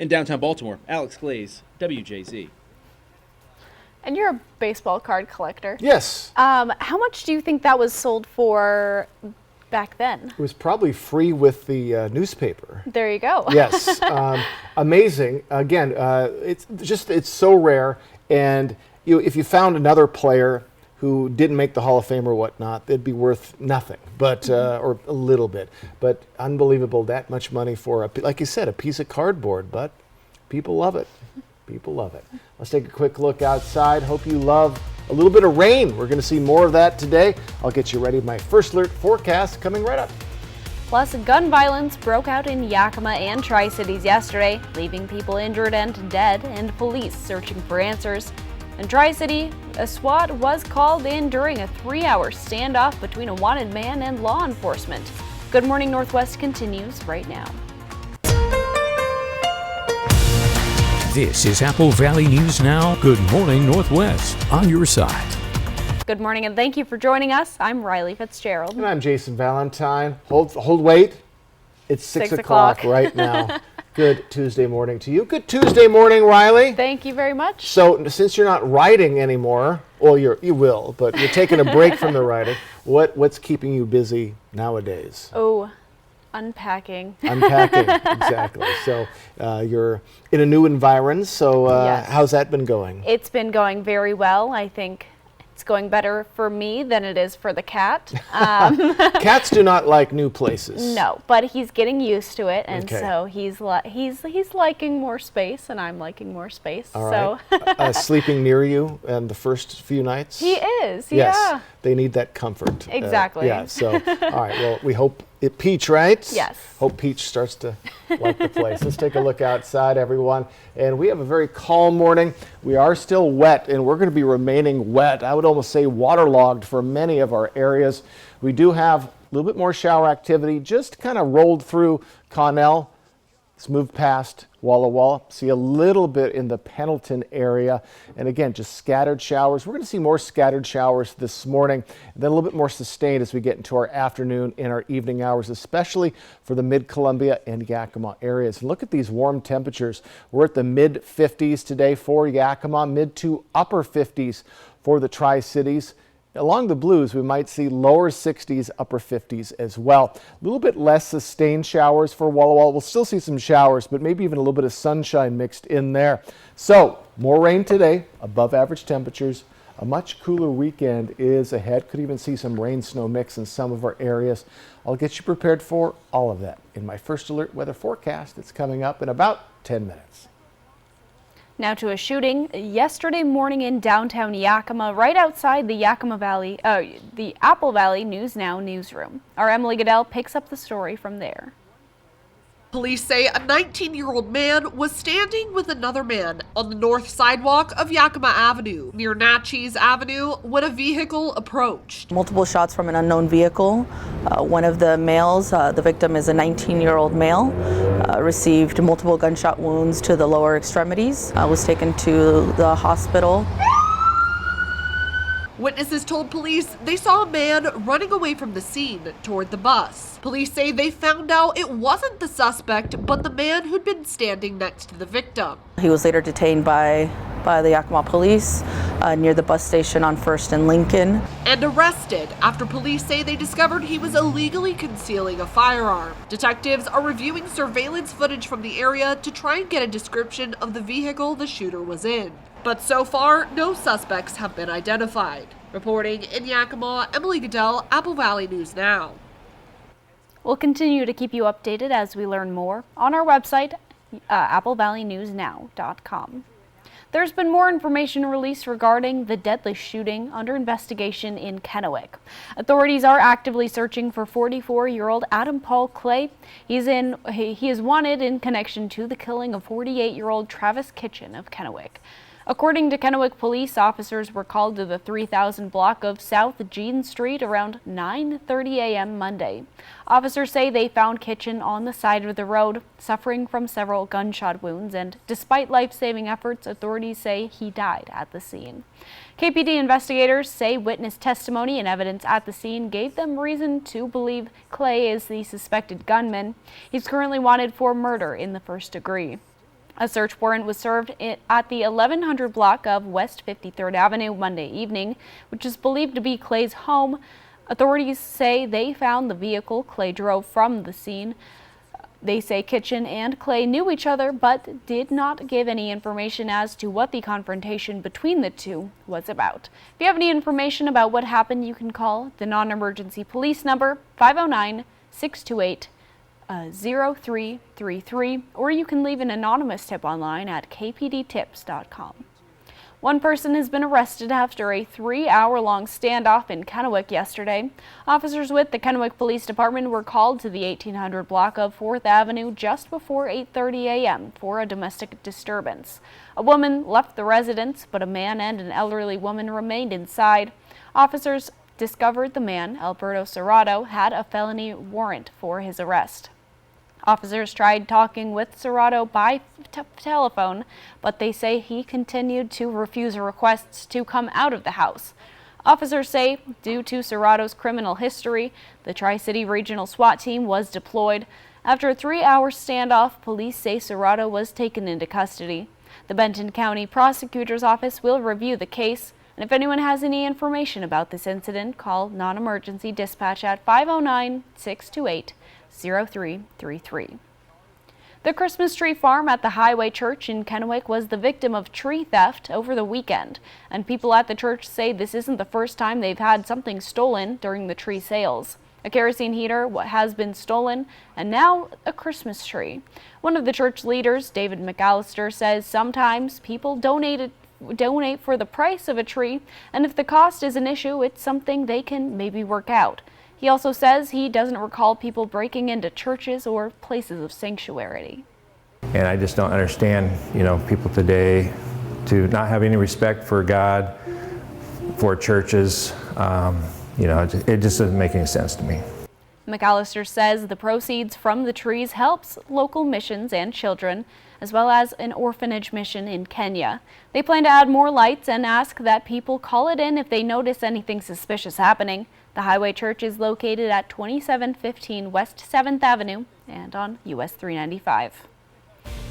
In downtown Baltimore, Alex Glaze, WJZ. And you're a baseball card collector. Yes. How much do you think that was sold for back then? It was probably free with the newspaper. There you go. Yes. Amazing. Again, it's so rare. And if you found another player who didn't make the Hall of Fame or whatnot, they'd be worth nothing, but or a little bit. But unbelievable, that much money for, like you said, a piece of cardboard. But people love it. People love it. Let's take a quick look outside. Hope you love a little bit of rain. We're going to see more of that today. I'll get you ready with my first alert forecast coming right up. Plus, gun violence broke out in Yakima and Tri-Cities yesterday, leaving people injured and dead, and police searching for answers. In Tri-City, a SWAT was called in during a 3-hour standoff between a wanted man and law enforcement. Good Morning Northwest continues right now. This is Apple Valley News Now. Good Morning Northwest, on your side. Good morning and thank you for joining us. I'm Riley Fitzgerald. And I'm Jason Valentine. Hold wait. It's 6 o'clock right now. Good Tuesday morning to you. Good Tuesday morning, Riley. Thank you very much. So since you're not writing anymore, well, you will, but you're taking a break from the writing. What's keeping you busy nowadays? Oh, unpacking. Unpacking, exactly. So you're in a new environment. So Yes. How's that been going? It's been going very well. I think it's going better for me than it is for the cat. Cats do not like new places. No, but he's getting used to it, and Okay. so he's liking more space, and I'm liking more space. All So right. Sleeping near you in the first few nights? he is. Yes. Yeah. They need that comfort. Exactly. Yeah. So, all right. Well, we hope Peach, right? Yes. Hope Peach starts to like the place. Let's take a look outside, everyone. And we have a very calm morning. We are still wet, and we're going to be remaining wet. I would almost say waterlogged for many of our areas. We do have a little bit more shower activity, just kind of rolled through Connell. Let's move past Walla Walla. See a little bit in the Pendleton area. And again, just scattered showers. We're going to see more scattered showers this morning, and then a little bit more sustained as we get into our afternoon and our evening hours, especially for the Mid-Columbia and Yakima areas. And look at these warm temperatures. We're at the mid-50s today for Yakima, mid to upper 50s for the Tri-Cities. Along the blues, we might see lower 60s, upper 50s as well. A little bit less sustained showers for Walla Walla. We'll still see some showers, but maybe even a little bit of sunshine mixed in there. So, more rain today, above average temperatures. A much cooler weekend is ahead. Could even see some rain snow mix in some of our areas. I'll get you prepared for all of that in my first alert weather forecast that's coming up in about 10 minutes. Now to a shooting yesterday morning in downtown Yakima, right outside the the Apple Valley News Now newsroom. Our Emily Goodell picks up the story from there. Police say a 19-year-old man was standing with another man on the north sidewalk of Yakima Avenue, near Natchez Avenue, when a vehicle approached. Multiple shots from an unknown vehicle. One of the males, the victim is a 19-year-old male, received multiple gunshot wounds to the lower extremities, was taken to the hospital. Witnesses told police they saw a man running away from the scene toward the bus. Police say they found out it wasn't the suspect, but the man who'd been standing next to the victim. He was later detained by the Yakima police near the bus station on 1st and Lincoln. And arrested after police say they discovered he was illegally concealing a firearm. Detectives are reviewing surveillance footage from the area to try and get a description of the vehicle the shooter was in. But so far, no suspects have been identified. Reporting in Yakima, Emily Goodell, Apple Valley News Now. We'll continue to keep you updated as we learn more on our website, applevalleyNewsNow.com. There's been more information released regarding the deadly shooting under investigation in Kennewick. Authorities are actively searching for 44-year-old Adam Paul Clay. He is wanted in connection to the killing of 48-year-old Travis Kitchen of Kennewick. According to Kennewick police, officers were called to the 3000 block of South Jean Street around 9:30 a.m. Monday. Officers say they found Kitchen on the side of the road, suffering from several gunshot wounds, and despite life-saving efforts, authorities say he died at the scene. KPD investigators say witness testimony and evidence at the scene gave them reason to believe Clay is the suspected gunman. He's currently wanted for murder in the first degree. A search warrant was served at the 1100 block of West 53rd Avenue Monday evening, which is believed to be Clay's home. Authorities say they found the vehicle Clay drove from the scene. They say Kitchen and Clay knew each other, but did not give any information as to what the confrontation between the two was about. If you have any information about what happened, you can call the non-emergency police number 509-628-0333, or you can leave an anonymous tip online at kpdtips.com. One person has been arrested after a 3-hour-long standoff in Kennewick yesterday. Officers with the Kennewick Police Department were called to the 1800 block of 4th Avenue just before 8:30 a.m. for a domestic disturbance. A woman left the residence, but a man and an elderly woman remained inside. Officers discovered the man, Alberto Serrato, had a felony warrant for his arrest. Officers tried talking with Serrato by telephone, but they say he continued to refuse requests to come out of the house. Officers say due to Serrato's criminal history, the Tri-City Regional SWAT team was deployed. After a 3-hour standoff, police say Serrato was taken into custody. The Benton County Prosecutor's Office will review the case, and if anyone has any information about this incident, call non-emergency dispatch at 509-628-0333. The Christmas tree farm at the Highway Church in Kennewick was the victim of tree theft over the weekend, and people at the church say this isn't the first time they've had something stolen during the tree sales. A kerosene heater has been stolen, and now a Christmas tree. One of the church leaders, David McAllister, says sometimes people donate for the price of a tree, and if the cost is an issue, it's something they can maybe work out. He also says he doesn't recall people breaking into churches or places of sanctuary. And I just don't understand, people today to not have any respect for God, for churches. It just doesn't make any sense to me. McAllister says the proceeds from the trees helps local missions and children, as well as an orphanage mission in Kenya. They plan to add more lights and ask that people call it in if they notice anything suspicious happening. The Highway Church is located at 2715 West 7th Avenue and on US 395.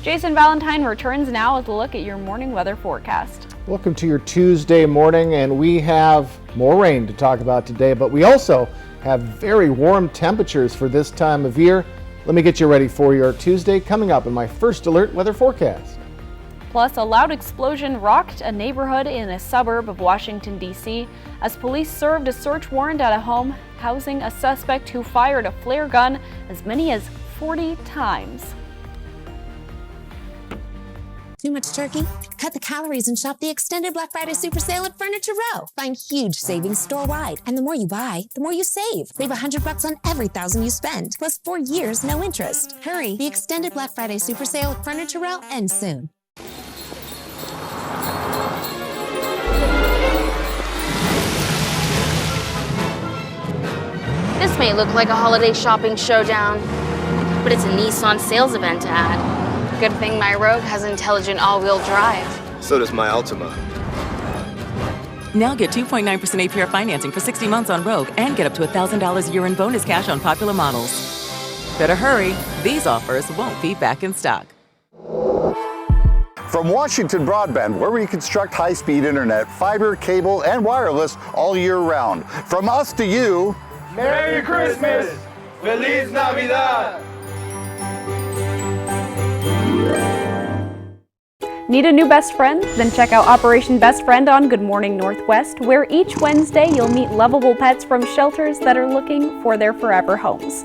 Jason Valentine returns now with a look at your morning weather forecast. Welcome to your Tuesday morning, and we have more rain to talk about today, but we also have very warm temperatures for this time of year. Let me get you ready for your Tuesday coming up in my first alert weather forecast. Plus, a loud explosion rocked a neighborhood in a suburb of Washington, D.C. as police served a search warrant at a home housing a suspect who fired a flare gun as many as 40 times. Too much turkey? Cut the calories and shop the extended Black Friday Super Sale at Furniture Row. Find huge savings store-wide. And the more you buy, the more you save. Save $100 on every $1,000 you spend, plus 4 years, no interest. Hurry, the extended Black Friday Super Sale at Furniture Row ends soon. This may look like a holiday shopping showdown, but it's a Nissan sales event ad. Good thing my Rogue has intelligent all-wheel drive. So does my Altima. Now get 2.9% APR financing for 60 months on Rogue and get up to $1,000 a year in bonus cash on popular models. Better hurry. These offers won't be back in stock. From Washington Broadband, where we construct high-speed internet, fiber, cable, and wireless all year round. From us to you, Merry Christmas! Feliz Navidad! Need a new best friend? Then check out Operation Best Friend on Good Morning Northwest, where each Wednesday you'll meet lovable pets from shelters that are looking for their forever homes.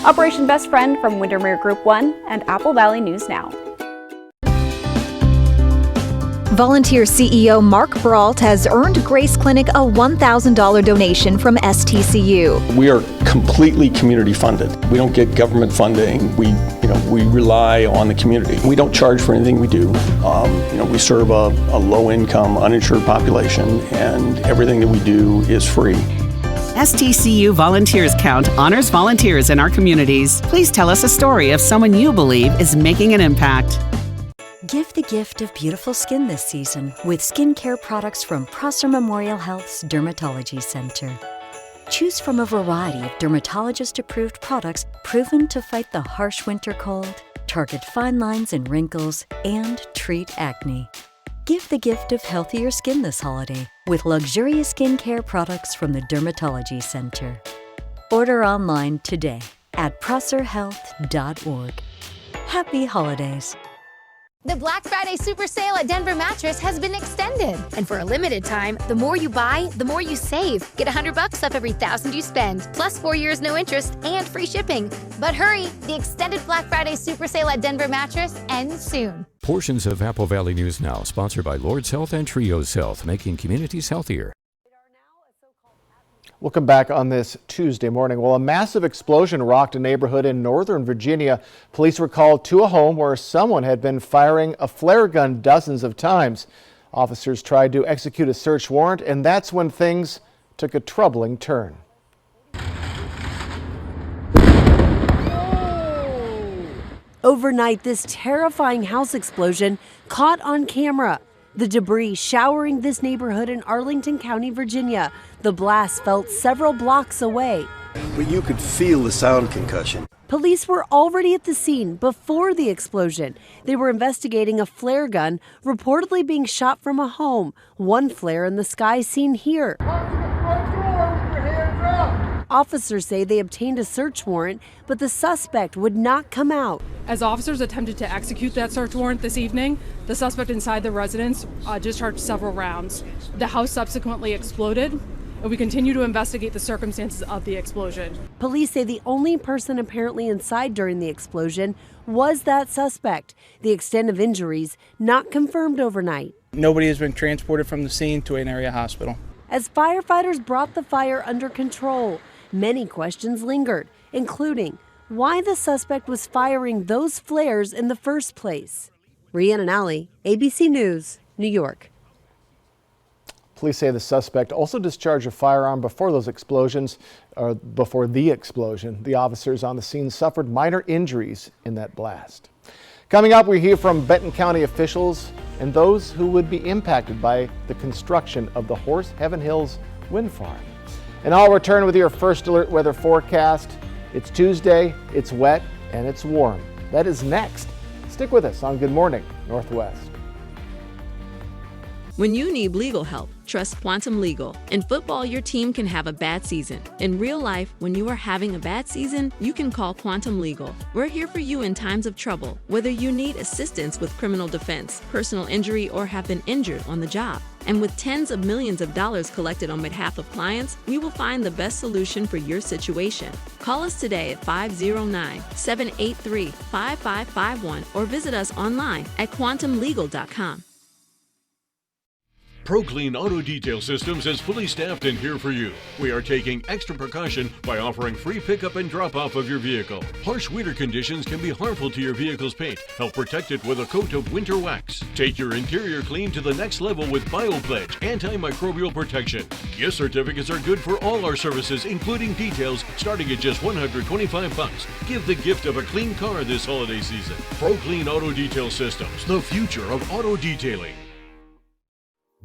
Operation Best Friend from Windermere Group 1 and Apple Valley News Now. Volunteer CEO Mark Brault has earned Grace Clinic a $1,000 donation from STCU. We are completely community funded. We don't get government funding. We rely on the community. We don't charge for anything we do. We serve a low-income, uninsured population, and everything that we do is free. STCU Volunteers Count honors volunteers in our communities. Please tell us a story of someone you believe is making an impact. Give the gift of beautiful skin this season with skincare products from Prosser Memorial Health's Dermatology Center. Choose from a variety of dermatologist-approved products proven to fight the harsh winter cold, target fine lines and wrinkles, and treat acne. Give the gift of healthier skin this holiday with luxurious skincare products from the Dermatology Center. Order online today at prosserhealth.org. Happy holidays. The Black Friday Super Sale at Denver Mattress has been extended. And for a limited time, the more you buy, the more you save. Get $100 off every $1,000 you spend, plus 4 years no interest and free shipping. But hurry, the extended Black Friday Super Sale at Denver Mattress ends soon. Portions of Apple Valley News Now, sponsored by Lord's Health and Trios Health, making communities healthier. Welcome back on this Tuesday morning. Well, a massive explosion rocked a neighborhood in northern Virginia. Police were called to a home where someone had been firing a flare gun dozens of times. Officers tried to execute a search warrant, and that's when things took a troubling turn. Overnight, this terrifying house explosion caught on camera. The debris showering this neighborhood in Arlington County, Virginia. The blast felt several blocks away. But you could feel the sound concussion. Police were already at the scene before the explosion. They were investigating a flare gun reportedly being shot from a home. One flare in the sky seen here. Officers say they obtained a search warrant, but the suspect would not come out. As officers attempted to execute that search warrant this evening, the suspect inside the residence discharged several rounds. The house subsequently exploded, and we continue to investigate the circumstances of the explosion. Police say the only person apparently inside during the explosion was that suspect. The extent of injuries not confirmed overnight. Nobody has been transported from the scene to an area hospital. As firefighters brought the fire under control, many questions lingered, including why the suspect was firing those flares in the first place. Rhiannon Alley, ABC News, New York. Police say the suspect also discharged a firearm before those explosions, or before the explosion. The officers on the scene suffered minor injuries in that blast. Coming up, we hear from Benton County officials and those who would be impacted by the construction of the Horse Heaven Hills wind farm. And I'll return with your first alert weather forecast. It's Tuesday, it's wet, and it's warm. That is next. Stick with us on Good Morning Northwest. When you need legal help, trust Quantum Legal. In football, your team can have a bad season. In real life, when you are having a bad season, you can call Quantum Legal. We're here for you in times of trouble, whether you need assistance with criminal defense, personal injury, or have been injured on the job. And with tens of millions of dollars collected on behalf of clients, we will find the best solution for your situation. Call us today at 509-783-5551 or visit us online at quantumlegal.com. ProClean Auto Detail Systems is fully staffed and here for you. We are taking extra precaution by offering free pickup and drop-off of your vehicle. Harsh winter conditions can be harmful to your vehicle's paint. Help protect it with a coat of winter wax. Take your interior clean to the next level with BioPledge antimicrobial protection. Gift certificates are good for all our services, including details, starting at just $125. Give the gift of a clean car this holiday season. ProClean Auto Detail Systems, the future of auto detailing.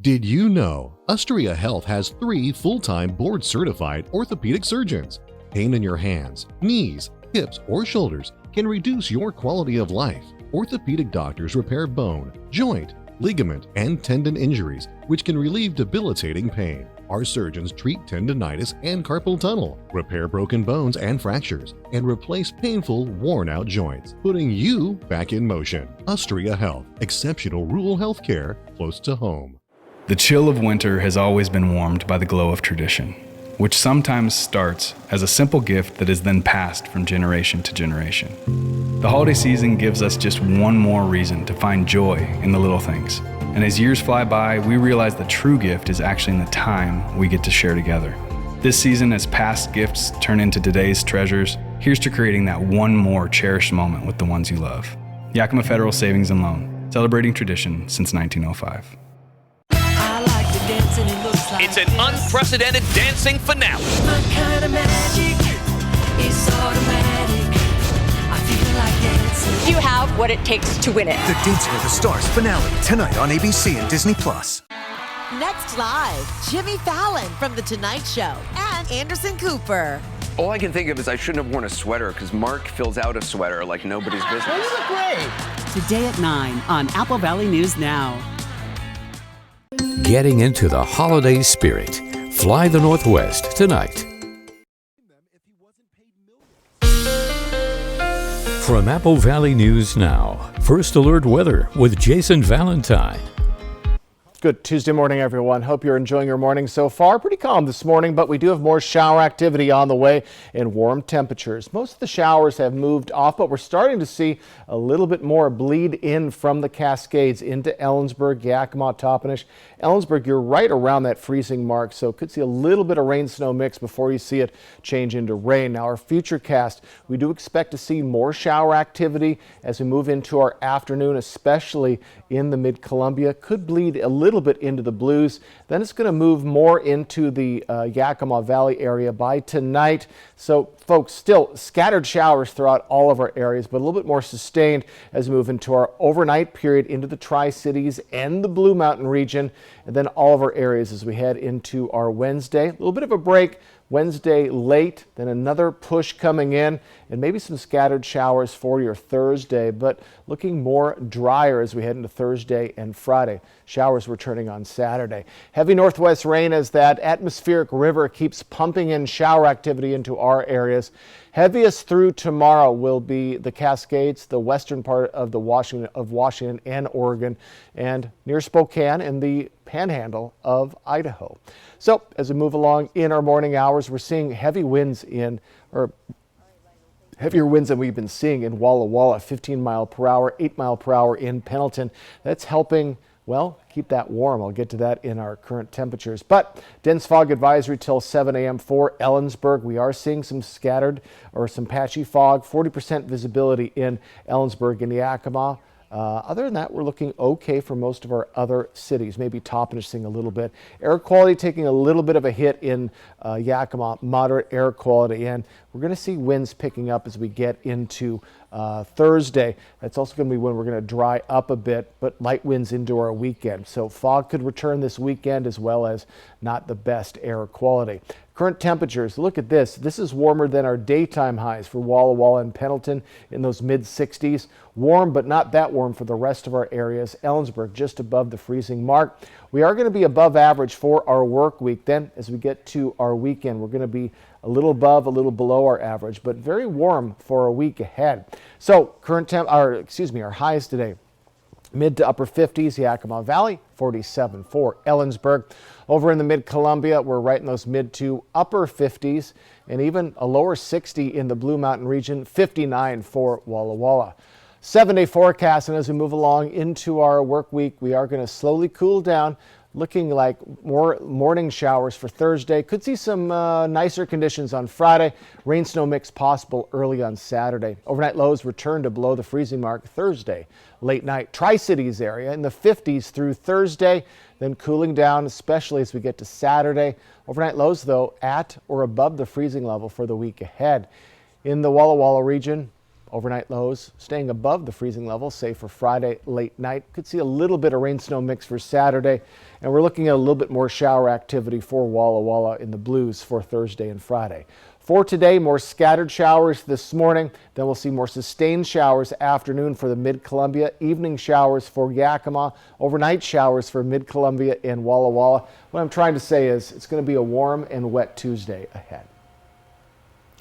Did you know Ustria Health has 3 full-time board-certified orthopedic surgeons? Pain in your hands, knees, hips, or shoulders can reduce your quality of life. Orthopedic doctors repair bone, joint, ligament, and tendon injuries, which can relieve debilitating pain. Our surgeons treat tendonitis and carpal tunnel, repair broken bones and fractures, and replace painful, worn-out joints, putting you back in motion. Ustria Health, exceptional rural health care close to home. The chill of winter has always been warmed by the glow of tradition, which sometimes starts as a simple gift that is then passed from generation to generation. The holiday season gives us just one more reason to find joy in the little things. And as years fly by, we realize the true gift is actually in the time we get to share together. This season, as past gifts turn into today's treasures, here's to creating that one more cherished moment with the ones you love. Yakima Federal Savings and Loan, celebrating tradition since 1905. It's an unprecedented dancing finale. My kind of magic is automatic. I feel like dancing. You have what it takes to win it. The Dancing with the Stars finale tonight on ABC and Disney+. Next live, Jimmy Fallon from The Tonight Show and Anderson Cooper. All I can think of is I shouldn't have worn a sweater because Mark fills out a sweater like nobody's business. You look great. Today at 9 on Apple Valley News Now. Getting into the holiday spirit. Fly the Northwest tonight. From Apple Valley News Now, First Alert Weather with Jason Valentine. Good Tuesday morning, everyone. Hope you're enjoying your morning so far. Pretty calm this morning, but we do have more shower activity on the way and warm temperatures. Most of the showers have moved off, but we're starting to see a little bit more bleed in from the Cascades into Ellensburg, Yakima, Toppenish. Ellensburg, you're right around that freezing mark, so could see a little bit of rain-snow mix before you see it change into rain. Now, our future cast, we do expect to see more shower activity as we move into our afternoon, especially in the mid-Columbia. Could bleed a little bit into the Blues. Then it's going to move more into the Yakima Valley area by tonight. So, folks, still scattered showers throughout all of our areas, but a little bit more sustained as we move into our overnight period into the Tri-Cities and the Blue Mountain region, and then all of our areas as we head into our Wednesday. A little bit of a break Wednesday late, then another push coming in, and maybe some scattered showers for your Thursday, but looking more drier as we head into Thursday and Friday. Showers returning on Saturday. Heavy northwest rain as that atmospheric river keeps pumping in shower activity into our areas. Heaviest through tomorrow will be the Cascades, the western part of the Washington and Oregon, and near Spokane and the panhandle of Idaho. So as we move along in our morning hours, we're seeing heavy winds heavier winds than we've been seeing in Walla Walla, 15 mile per hour, 8 mile per hour in Pendleton. That's helping, well, keep that warm. I'll get to that in our current temperatures. But dense fog advisory till 7 a.m. for Ellensburg. We are seeing some scattered or some patchy fog, 40% visibility in Ellensburg and Yakima. Other than that, we're looking okay for most of our other cities, maybe Toppenish seeing a little bit. Air quality taking a little bit of a hit in Yakima, moderate air quality, and we're going to see winds picking up as we get into Thursday. That's also going to be when we're going to dry up a bit, but light winds into our weekend. So fog could return this weekend as well as not the best air quality. Current temperatures, look at this. This is warmer than our daytime highs for Walla Walla and Pendleton in those mid-60s. Warm, but not that warm for the rest of our areas. Ellensburg just above the freezing mark. We are going to be above average for our work week. Then as we get to our weekend, we're going to be a little above, a little below our average, but very warm for a week ahead. So our highs today. Mid to upper 50s, Yakima Valley, 47 for Ellensburg. Over in the mid-Columbia, we're right in those mid to upper 50s, and even a lower 60 in the Blue Mountain region, 59 for Walla Walla. 7-day forecast, and as we move along into our work week, we are going to slowly cool down, looking like more morning showers for Thursday. Could see some nicer conditions on Friday. Rain snow mix possible early on Saturday. Overnight lows return to below the freezing mark Thursday. Late night Tri-Cities area in the 50s through Thursday, then cooling down, especially as we get to Saturday. Overnight lows, though, at or above the freezing level for the week ahead. In the Walla Walla region, overnight lows staying above the freezing level, say for Friday late night. Could see a little bit of rain snow mix for Saturday, and we're looking at a little bit more shower activity for Walla Walla in the Blues for Thursday and Friday. For today, more scattered showers this morning. Then we'll see more sustained showers afternoon for the mid-Columbia, evening showers for Yakima, overnight showers for mid-Columbia and Walla Walla. What I'm trying to say is it's going to be a warm and wet Tuesday ahead.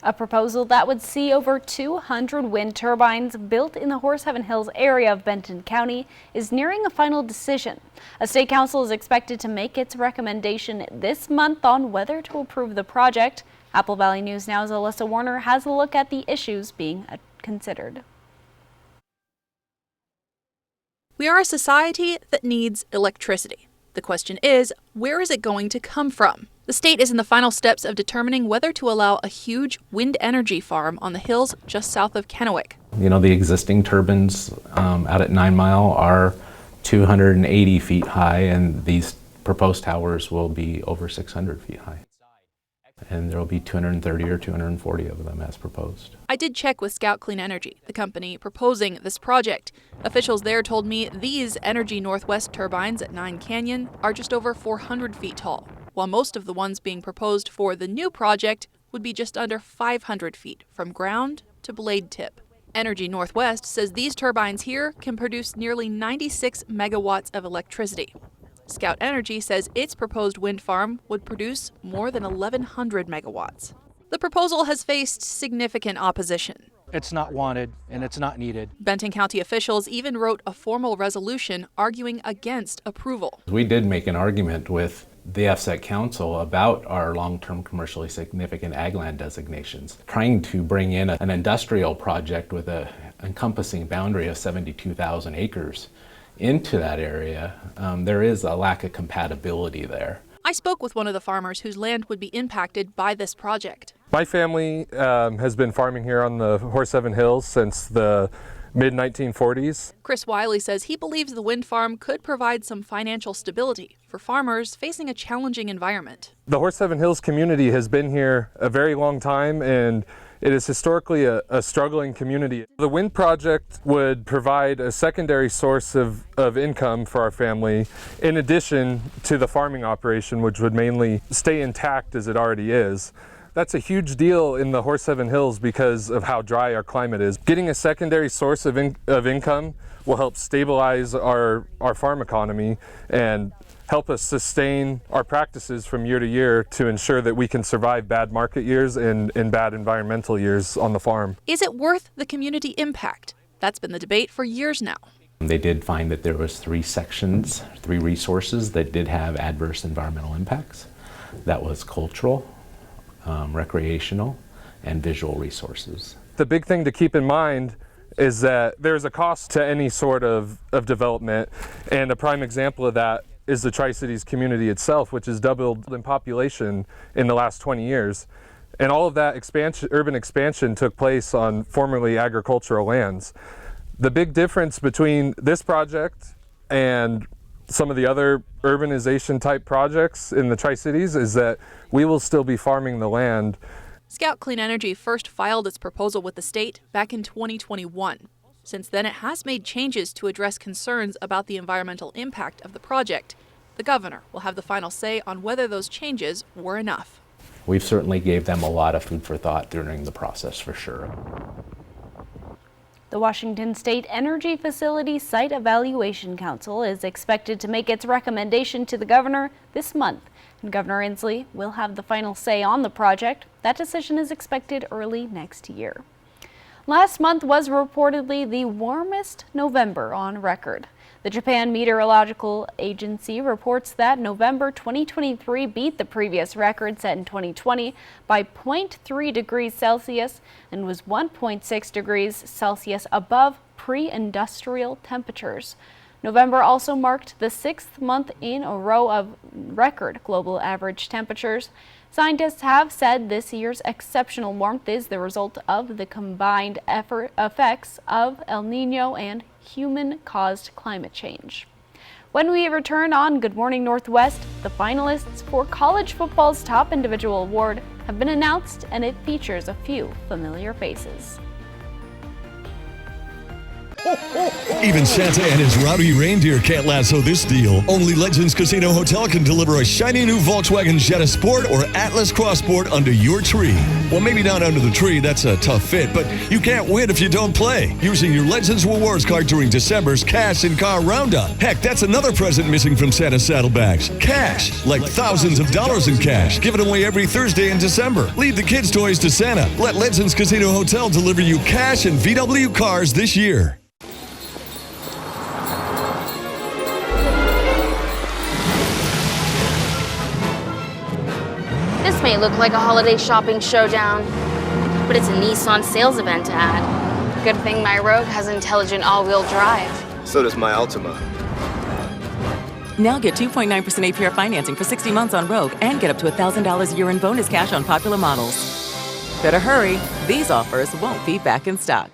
A proposal that would see over 200 wind turbines built in the Horse Heaven Hills area of Benton County is nearing a final decision. A state council is expected to make its recommendation this month on whether to approve the project. Apple Valley News Now's Alyssa Warner has a look at the issues being considered. We are a society that needs electricity. The question is, where is it going to come from? The state is in the final steps of determining whether to allow a huge wind energy farm on the hills just south of Kennewick. You know, the existing turbines out at 9 Mile are 280 feet high, and these proposed towers will be over 600 feet high. And there will be 230 or 240 of them as proposed. I did check with Scout Clean Energy, the company proposing this project. Officials there told me these Energy Northwest turbines at Nine Canyon are just over 400 feet tall, while most of the ones being proposed for the new project would be just under 500 feet from ground to blade tip. Energy Northwest says these turbines here can produce nearly 96 megawatts of electricity. Scout Energy says its proposed wind farm would produce more than 1,100 megawatts. The proposal has faced significant opposition. It's not wanted and it's not needed. Benton County officials even wrote a formal resolution arguing against approval. We did make an argument with the FSEC Council about our long-term commercially significant ag land designations, trying to bring in an industrial project with an encompassing boundary of 72,000 acres into that area. There is a lack of compatibility there. I spoke with one of the farmers whose land would be impacted by this project. My family has been farming here on the Horse Heaven Hills since the mid-1940s. Chris Wiley says he believes the wind farm could provide some financial stability for farmers facing a challenging environment. The Horse Heaven Hills community has been here a very long time, and it is historically a struggling community. The wind project would provide a secondary source of income for our family, in addition to the farming operation, which would mainly stay intact as it already is. That's a huge deal in the Horse Heaven Hills because of how dry our climate is. Getting a secondary source of income will help stabilize our farm economy and help us sustain our practices from year to year to ensure that we can survive bad market years and bad environmental years on the farm. Is it worth the community impact? That's been the debate for years now. They did find that there was 3 sections, 3 resources that did have adverse environmental impacts. That was cultural, recreational, and visual resources. The big thing to keep in mind is that there's a cost to any sort of development, and a prime example of that is the Tri-Cities community itself, which has doubled in population in the last 20 years. And all of that urban expansion took place on formerly agricultural lands. The big difference between this project and some of the other urbanization type projects in the Tri-Cities is that we will still be farming the land. Scout Clean Energy first filed its proposal with the state back in 2021. Since then, it has made changes to address concerns about the environmental impact of the project. The governor will have the final say on whether those changes were enough. We've certainly gave them a lot of food for thought during the process, for sure. The Washington State Energy Facility Site Evaluation Council is expected to make its recommendation to the governor this month, and Governor Inslee will have the final say on the project. That decision is expected early next year. Last month was reportedly the warmest November on record. The Japan Meteorological Agency reports that November 2023 beat the previous record set in 2020 by 0.3 degrees Celsius and was 1.6 degrees Celsius above pre-industrial temperatures. November also marked the 6th month in a row of record global average temperatures. Scientists have said this year's exceptional warmth is the result of the combined effects of El Nino and human-caused climate change. When we return on Good Morning Northwest, the finalists for college football's top individual award have been announced, and it features a few familiar faces. Even Santa and his rowdy reindeer can't lasso this deal. Only Legends Casino Hotel can deliver a shiny new Volkswagen Jetta Sport or Atlas Cross Sport under your tree. Well, maybe not under the tree, that's a tough fit, but you can't win if you don't play. Using your Legends Rewards card during December's Cash and Car Roundup. Heck, that's another present missing from Santa's saddlebags. Cash, like thousands of dollars in cash, given away every Thursday in December. Leave the kids' toys to Santa. Let Legends Casino Hotel deliver you cash and VW cars this year. This may look like a holiday shopping showdown, but it's a Nissan sales event ad. Good thing my Rogue has intelligent all-wheel drive. So does my Altima. Now get 2.9% APR financing for 60 months on Rogue and get up to $1,000 a year in bonus cash on popular models. Better hurry. These offers won't be back in stock.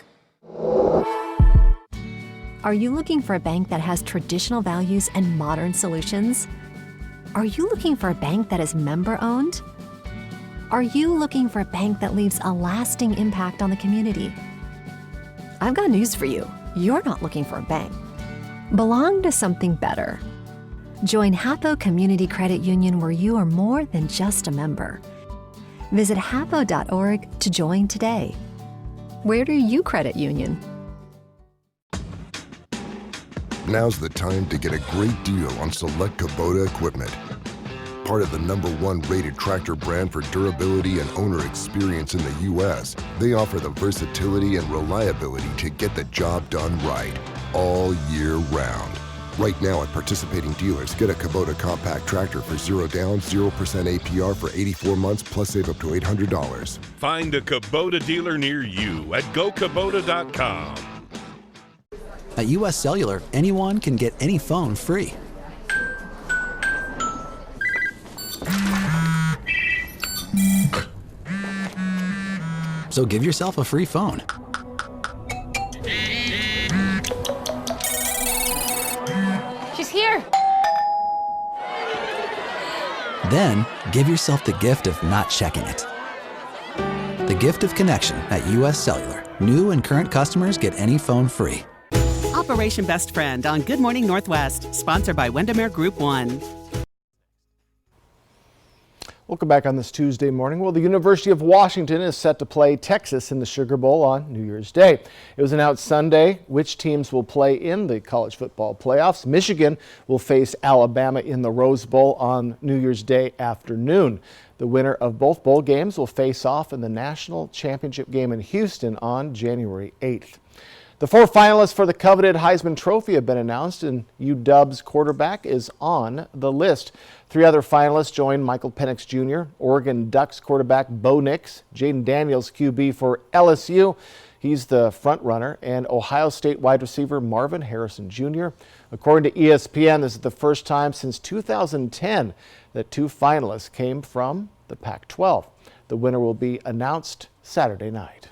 Are you looking for a bank that has traditional values and modern solutions? Are you looking for a bank that is member-owned? Are you looking for a bank that leaves a lasting impact on the community? I've got news for you. You're not looking for a bank. Belong to something better. Join Hapo Community Credit Union, where you are more than just a member. Visit hapo.org to join today. Where do you credit union? Now's the time to get a great deal on select Kubota equipment. Part of the #1 rated tractor brand for durability and owner experience in the U.S., they offer the versatility and reliability to get the job done right, all year round. Right now at participating dealers, get a Kubota compact tractor for 0 down, 0% APR for 84 months, plus save up to $800. Find a Kubota dealer near you at gokubota.com. At U.S. Cellular, anyone can get any phone free. So give yourself a free phone. She's here. Then give yourself the gift of not checking it. The gift of connection at U.S. Cellular. New and current customers get any phone free. Operation Best Friend on Good Morning Northwest, sponsored by Windermere Group 1. Welcome back on this Tuesday morning. Well, the University of Washington is set to play Texas in the Sugar Bowl on New Year's Day. It was announced Sunday which teams will play in the college football playoffs. Michigan will face Alabama in the Rose Bowl on New Year's Day afternoon. The winner of both bowl games will face off in the national championship game in Houston on January 8th. The 4 finalists for the coveted Heisman Trophy have been announced, and UW's quarterback is on the list. 3 other finalists join Michael Penix Jr., Oregon Ducks quarterback Bo Nix, Jaden Daniels, QB for LSU. He's the front runner, and Ohio State wide receiver Marvin Harrison Jr. According to ESPN, this is the first time since 2010 that 2 finalists came from the Pac-12. The winner will be announced Saturday night.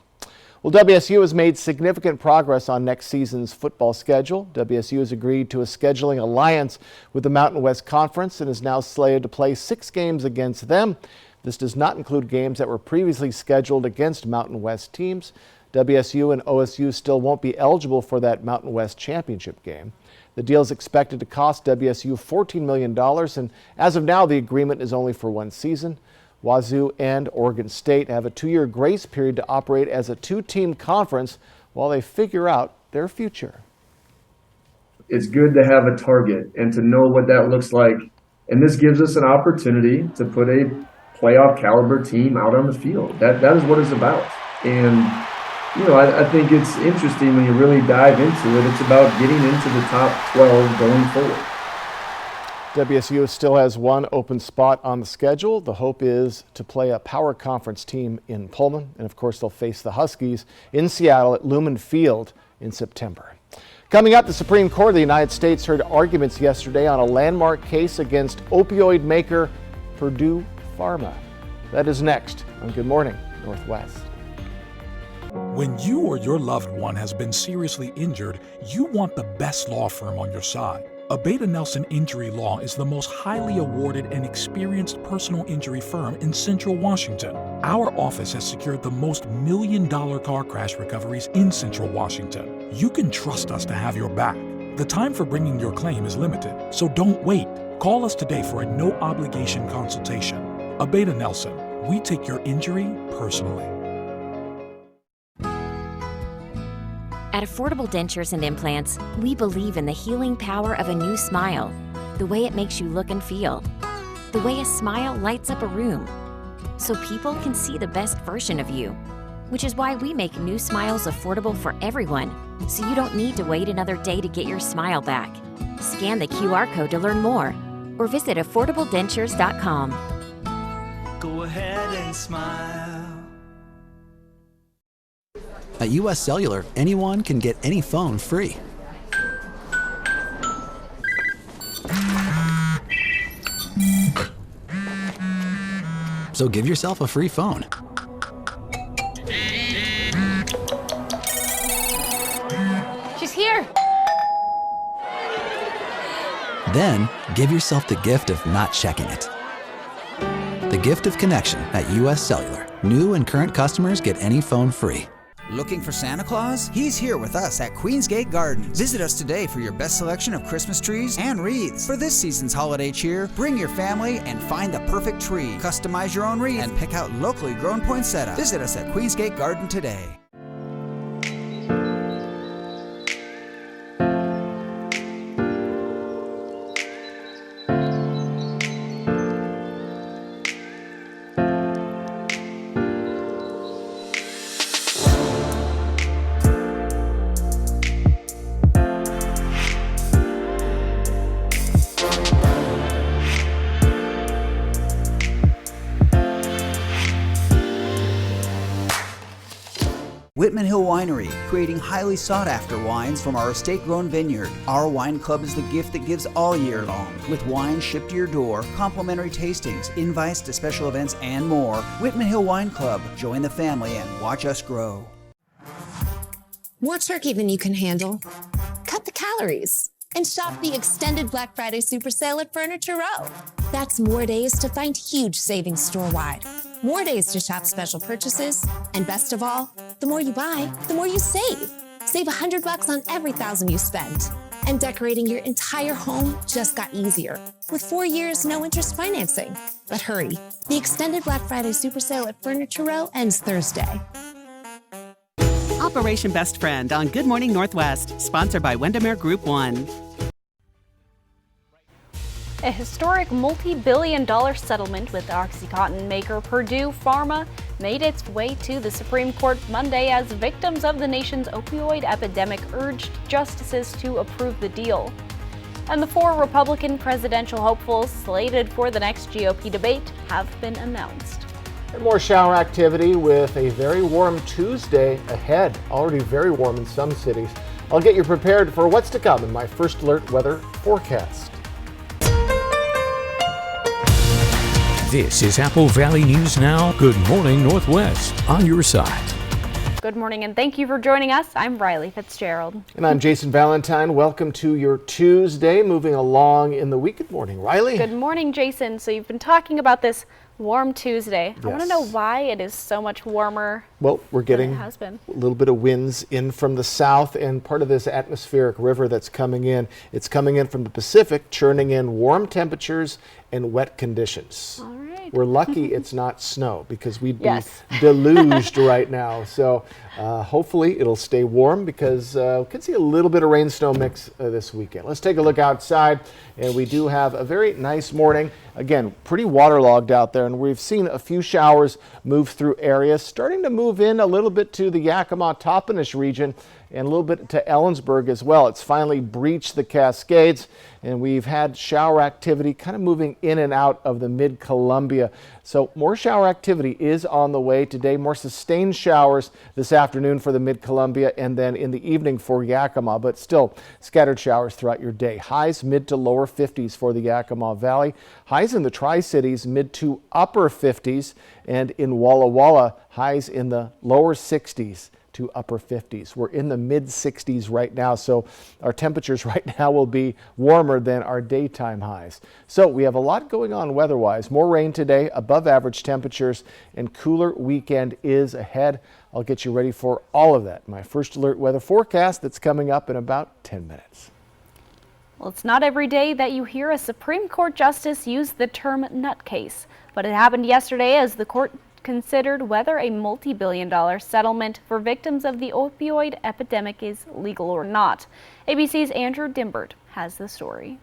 Well, WSU has made significant progress on next season's football schedule. WSU has agreed to a scheduling alliance with the Mountain West Conference and is now slated to play 6 games against them. This does not include games that were previously scheduled against Mountain West teams. WSU and OSU still won't be eligible for that Mountain West championship game. The deal is expected to cost WSU $14 million, and as of now, the agreement is only for 1 season. Wazoo and Oregon State have a 2-year grace period to operate as a 2-team conference while they figure out their future. It's good to have a target and to know what that looks like. And this gives us an opportunity to put a playoff caliber team out on the field. That is what it's about. And, you know, I think it's interesting when you really dive into it. It's about getting into the top 12 going forward. WSU still has 1 open spot on the schedule. The hope is to play a power conference team in Pullman. And of course, they'll face the Huskies in Seattle at Lumen Field in September. Coming up, the Supreme Court of the United States heard arguments yesterday on a landmark case against opioid maker Purdue Pharma. That is next on Good Morning Northwest. When you or your loved one has been seriously injured, you want the best law firm on your side. Abeta Nelson Injury Law is the most highly awarded and experienced personal injury firm in Central Washington. Our office has secured the most million-dollar car crash recoveries in Central Washington. You can trust us to have your back. The time for bringing your claim is limited, so don't wait. Call us today for a no-obligation consultation. Abeta Nelson, we take your injury personally. At Affordable Dentures and Implants, we believe in the healing power of a new smile, the way it makes you look and feel, the way a smile lights up a room, so people can see the best version of you, which is why we make new smiles affordable for everyone, so you don't need to wait another day to get your smile back. Scan the QR code to learn more, or visit affordabledentures.com. Go ahead and smile. At U.S. Cellular, anyone can get any phone free. So give yourself a free phone. She's here. Then give yourself the gift of not checking it. The gift of connection at US Cellular. New and current customers get any phone free. Looking for Santa Claus? He's here with us at Queensgate Gardens. Visit us today for your best selection of Christmas trees and wreaths. For this season's holiday cheer, bring your family and find the perfect tree. Customize your own wreath and pick out locally grown poinsettia. Visit us at Queensgate Garden today. Whitman Hill Winery, creating highly sought-after wines from our estate-grown vineyard. Our wine club is the gift that gives all year long. With wine shipped to your door, complimentary tastings, invites to special events, and more. Whitman Hill Wine Club. Join the family and watch us grow. More turkey than you can handle? Cut the calories and shop the extended Black Friday super sale at Furniture Row. That's more days to find huge savings store-wide. More days to shop special purchases. And best of all, the more you buy, the more you save. Save $100 on every $1,000 you spend. And decorating your entire home just got easier with 4 years, no interest financing. But hurry, the extended Black Friday super sale at Furniture Row ends Thursday. Operation Best Friend on Good Morning Northwest, sponsored by Windermere Group 1. A historic multi-billion-dollar settlement with OxyContin maker Purdue Pharma made its way to the Supreme Court Monday as victims of the nation's opioid epidemic urged justices to approve the deal. And the 4 Republican presidential hopefuls slated for the next GOP debate have been announced. And more shower activity with a very warm Tuesday ahead. Already very warm in some cities. I'll get you prepared for what's to come in my First Alert weather forecast. This is Apple Valley News Now. Good morning, Northwest. On your side. Good morning and thank you for joining us. I'm Riley Fitzgerald. And I'm Jason Valentine. Welcome to your Tuesday. Moving along in the week. Good morning, Riley. Good morning, Jason. So you've been talking about this warm Tuesday. Yes. I want to know why it is so much warmer. Well, we're getting than it has been. A little bit of winds in from the south and part of this atmospheric river that's coming in. It's coming in from the Pacific, churning in warm temperatures and wet conditions. All right. We're lucky it's not snow because we'd be deluged right now. So hopefully it'll stay warm because we could see a little bit of rain snow mix this weekend. Let's take a look outside, and we do have a very nice morning. Again, pretty waterlogged out there, and we've seen a few showers move through areas, starting to move in a little bit to the Yakima-Toppenish region and a little bit to Ellensburg as well. It's finally breached the Cascades, and we've had shower activity kind of moving in and out of the mid-Columbia. So more shower activity is on the way today. More sustained showers this afternoon for the mid-Columbia and then in the evening for Yakima, but still scattered showers throughout your day. Highs mid to lower 50s for the Yakima Valley. Highs in the Tri-Cities mid to upper 50s, and in Walla Walla highs in the lower 60s to upper 50s. We're in the mid 60s right now, so our temperatures right now will be warmer than our daytime highs. So we have a lot going on weather-wise. More rain today, above average temperatures, and cooler weekend is ahead. I'll get you ready for all of that. My First Alert weather forecast that's coming up in about 10 minutes. Well, it's not every day that you hear a Supreme Court justice use the term nutcase, but it happened yesterday as the court considered whether a multi-billion-dollar settlement for victims of the opioid epidemic is legal or not. ABC's Andrew Dimbert has the story.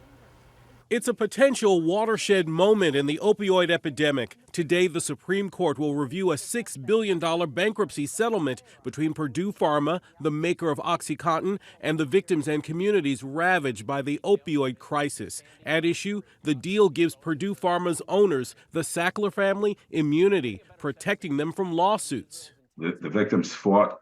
It's a potential watershed moment in the opioid epidemic. Today, the Supreme Court will review a $6 billion bankruptcy settlement between Purdue Pharma, the maker of OxyContin, and the victims and communities ravaged by the opioid crisis. At issue, the deal gives Purdue Pharma's owners, the Sackler family, immunity, protecting them from lawsuits. The victims fought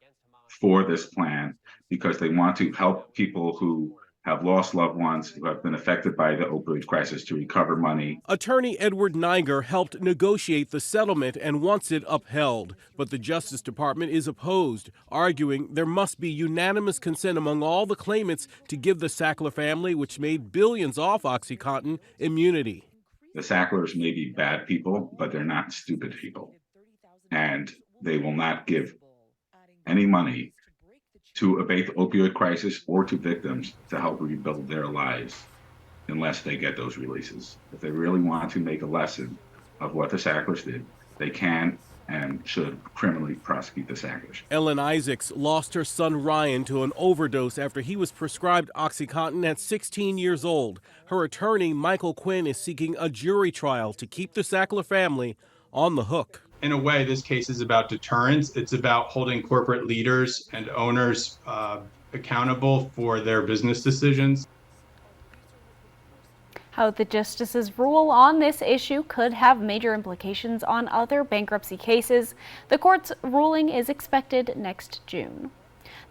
for this plan because they want to help people who have lost loved ones, who have been affected by the opioid crisis, to recover money. Attorney Edward Niger helped negotiate the settlement and wants it upheld. But the Justice Department is opposed, arguing there must be unanimous consent among all the claimants to give the Sackler family, which made billions off OxyContin, immunity. The Sacklers may be bad people, but they're not stupid people. And they will not give any money to abate the opioid crisis or to victims to help rebuild their lives unless they get those releases. If they really want to make a lesson of what the Sacklers did, they can and should criminally prosecute the Sacklers. Ellen Isaacs lost her son Ryan to an overdose after he was prescribed OxyContin at 16 years old. Her attorney, Michael Quinn, is seeking a jury trial to keep the Sackler family on the hook. In a way, this case is about deterrence. It's about holding corporate leaders and owners accountable for their business decisions. How the justices rule on this issue could have major implications on other bankruptcy cases. The court's ruling is expected next June.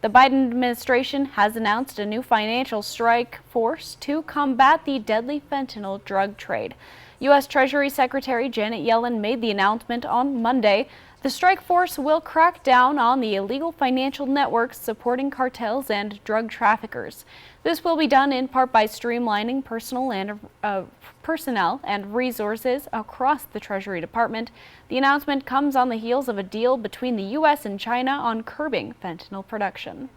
The Biden administration has announced a new financial strike force to combat the deadly fentanyl drug trade. U.S. Treasury Secretary Janet Yellen made the announcement on Monday. The strike force will crack down on the illegal financial networks supporting cartels and drug traffickers. This will be done in part by streamlining personnel and resources across the Treasury Department. The announcement comes on the heels of a deal between the U.S. and China on curbing fentanyl production.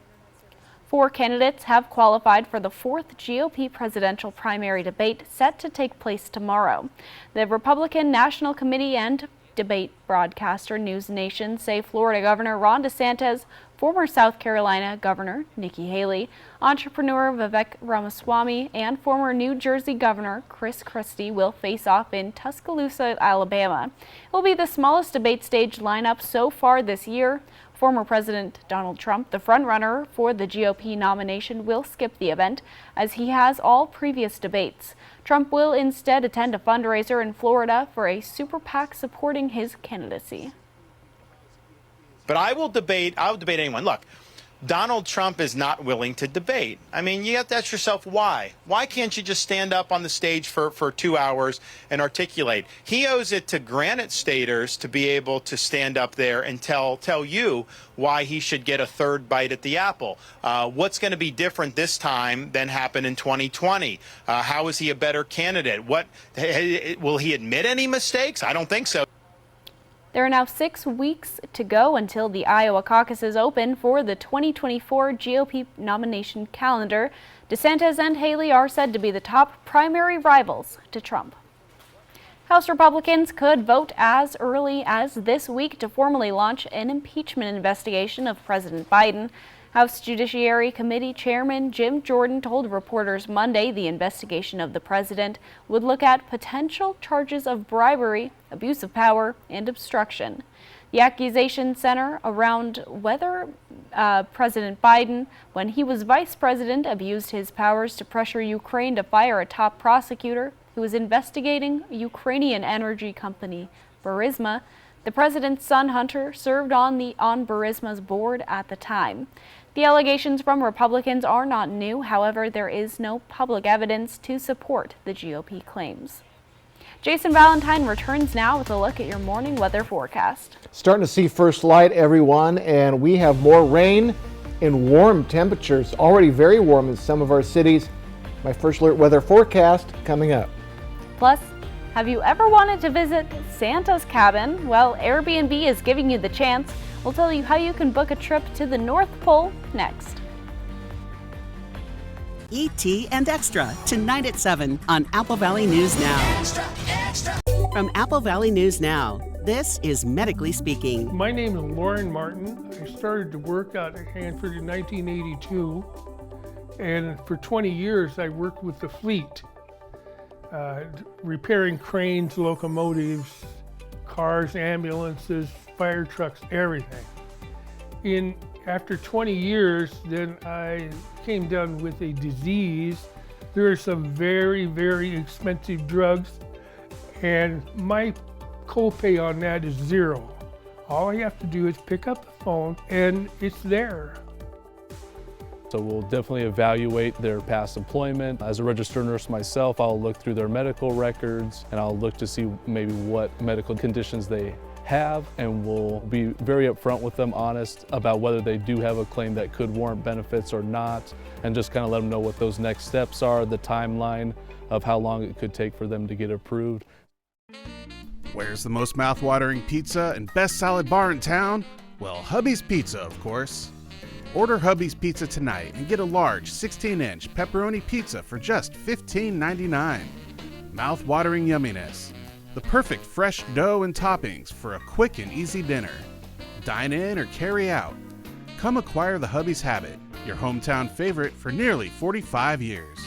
4 candidates have qualified for the 4th GOP presidential primary debate set to take place tomorrow. The Republican National Committee and debate broadcaster News Nation say Florida Governor Ron DeSantis, former South Carolina Governor Nikki Haley, entrepreneur Vivek Ramaswamy, and former New Jersey Governor Chris Christie will face off in Tuscaloosa, Alabama. It will be the smallest debate stage lineup so far this year. Former President Donald Trump, the frontrunner for the GOP nomination, will skip the event, as he has all previous debates. Trump will instead attend a fundraiser in Florida for a super PAC supporting his candidacy. But I'll debate anyone. Look, Donald Trump is not willing to debate. I mean, you have to ask yourself why. Why can't you just stand up on the stage for 2 hours and articulate? He owes it to Granite Staters to be able to stand up there and tell you why he should get a third bite at the apple. What's going to be different this time than happened in 2020? How is he a better candidate? Will he admit any mistakes? I don't think so. There are now 6 weeks to go until the Iowa caucuses open for the 2024 GOP nomination calendar. DeSantis and Haley are said to be the top primary rivals to Trump. House Republicans could vote as early as this week to formally launch an impeachment investigation of President Biden. House Judiciary Committee Chairman Jim Jordan told reporters Monday the investigation of the president would look at potential charges of bribery, abuse of power, and obstruction. The accusations center around whether President Biden, when he was vice president, abused his powers to pressure Ukraine to fire a top prosecutor who was investigating Ukrainian energy company Burisma. The president's son, Hunter, served on Burisma's board at the time. The allegations from Republicans are not new. However, there is no public evidence to support the GOP claims. Jason Valentine returns now with a look at your morning weather forecast. Starting to see first light, everyone, and we have more rain and warm temperatures. Already very warm in some of our cities. My first alert weather forecast coming up. Plus, have you ever wanted to visit Santa's cabin? Well, Airbnb is giving you the chance. We'll tell you how you can book a trip to the North Pole next. E.T. and Extra, tonight at 7 on Apple Valley News Now. From Apple Valley News Now, this is Medically Speaking. My name is Lauren Martin. I started to work out at Hanford in 1982, and for 20 years I worked with the fleet, repairing cranes, locomotives, cars, ambulances, fire trucks, everything. After 20 years, then I came down with a disease. There are some very, very expensive drugs, and my copay on that is $0. All I have to do is pick up the phone, and it's there. So we'll definitely evaluate their past employment. As a registered nurse myself, I'll look through their medical records, and I'll look to see maybe what medical conditions they have, and we'll be very upfront with them, honest about whether they do have a claim that could warrant benefits or not, and just kind of let them know what those next steps are, the timeline of how long it could take for them to get approved. Where's the most mouth-watering pizza and best salad bar in town? Well, Hubby's Pizza, of course. Order Hubby's Pizza tonight and get a large 16-inch pepperoni pizza for just $15.99. Mouth-watering yumminess. The perfect fresh dough and toppings for a quick and easy dinner. Dine in or carry out. Come acquire the Hubby's Habit, your hometown favorite for nearly 45 years.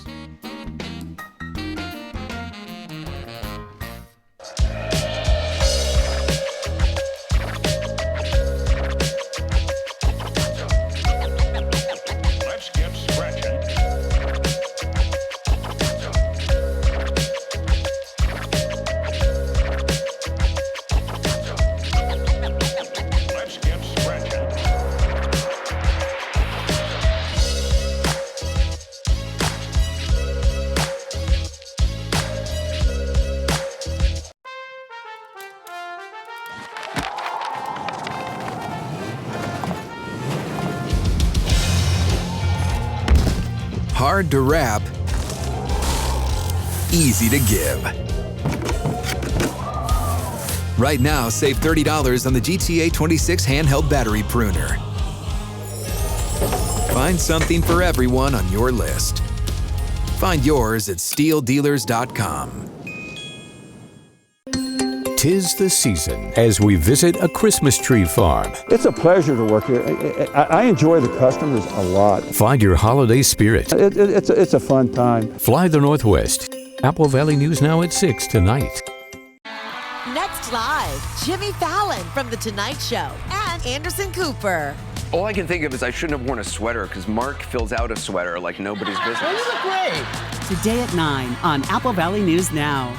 Hard to wrap, easy to give. Right now, save $30 on the GTA 26 handheld battery pruner. Find something for everyone on your list. Find yours at SteelDealers.com. 'Tis the season as we visit a Christmas tree farm. It's a pleasure to work here. I enjoy the customers a lot. Find your holiday spirit. It's a fun time. Fly the Northwest. Apple Valley News Now at 6 tonight. Next live, Jimmy Fallon from The Tonight Show and Anderson Cooper. All I can think of is I shouldn't have worn a sweater because Mark fills out a sweater like nobody's business. You look great. Today at 9 on Apple Valley News Now.